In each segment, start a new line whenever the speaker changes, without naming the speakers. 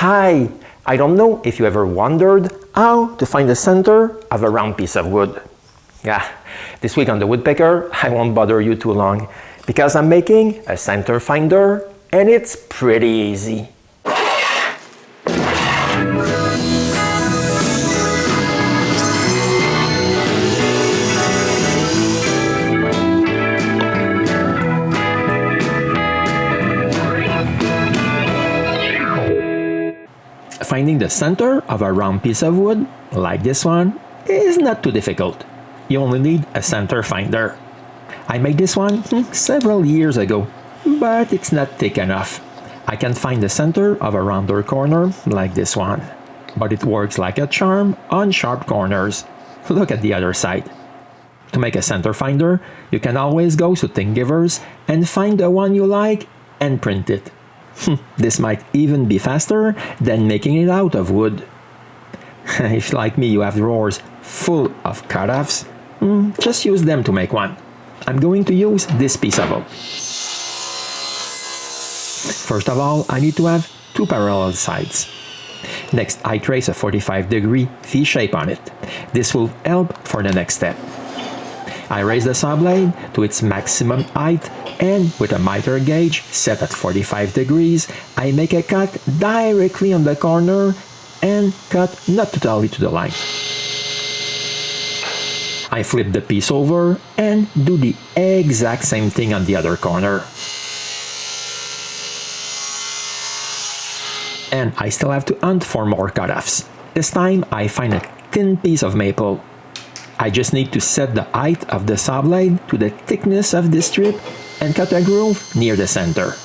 Hi! I don't know if you ever wondered how to find the center of a round piece of wood. Yeah, this week on the Woodpecker, I won't bother you too long because I'm making a center finder and it's pretty easy. Finding the center of a round piece of wood, like this one, is not too difficult. You only need a center finder. I made this one several years ago, but it's not thick enough. I can find the center of a rounder corner like this one, but it works like a charm on sharp corners. Look at the other side. To make a center finder, you can always go to Thingiver's and find the one you like and print it. This might even be faster than making it out of wood. If, like me, you have drawers full of cutoffs, just use them to make one. I'm going to use this piece of oak. First of all, I need to have two parallel sides. Next, I trace a 45-degree V shape on it. This will help for the next step. I raise the saw blade to its maximum height, and with a miter gauge set at 45 degrees, I make a cut directly on the corner and cut not totally to the line. I flip the piece over and do the exact same thing on the other corner. And I still have to hunt for more cutoffs. This time I find a thin piece of maple. I just need to set the height of the saw blade to the thickness of this strip and cut a groove near the center.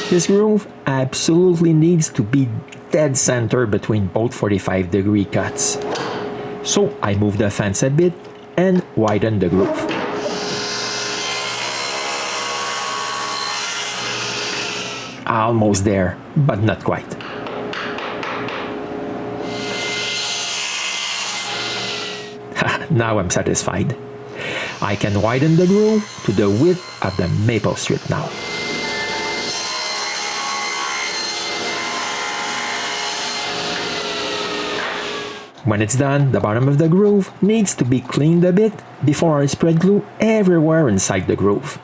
This groove absolutely needs to be dead center between both 45-degree cuts. So I move the fence a bit and widen the groove. Almost there, but not quite. Now I'm satisfied. I can widen the groove to the width of the maple strip now. When it's done, the bottom of the groove needs to be cleaned a bit before I spread glue everywhere inside the groove.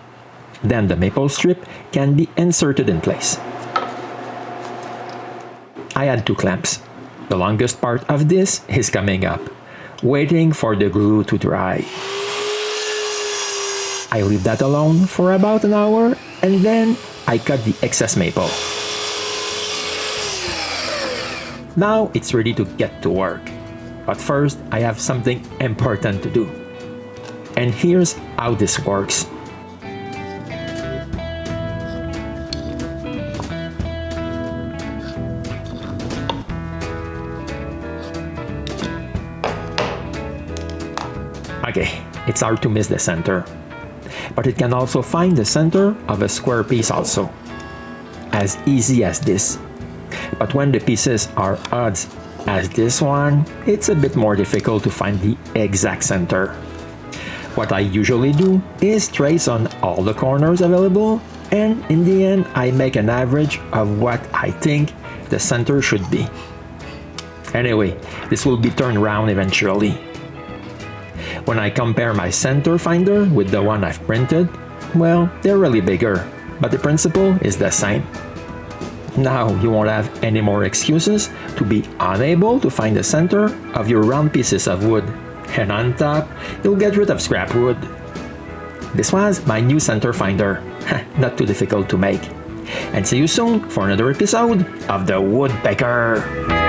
Then the maple strip can be inserted in place. I add two clamps. The longest part of this is coming up, waiting for the glue to dry. I leave that alone for about an hour and then I cut the excess maple. Now it's ready to get to work. But first, I have something important to do. And here's how this works. Okay, it's hard to miss the center. But it can also find the center of a square piece also. As easy as this. But when the pieces are odds as this one, it's a bit more difficult to find the exact center. What I usually do is trace on all the corners available, and in the end I make an average of what I think the center should be. Anyway, this will be turned around eventually. When I compare my center finder with the one I've printed, well, they're really bigger, but the principle is the same. Now you won't have any more excuses to be unable to find the center of your round pieces of wood, and on top, you'll get rid of scrap wood. This was my new center finder, not too difficult to make. And see you soon for another episode of the Woodpecker.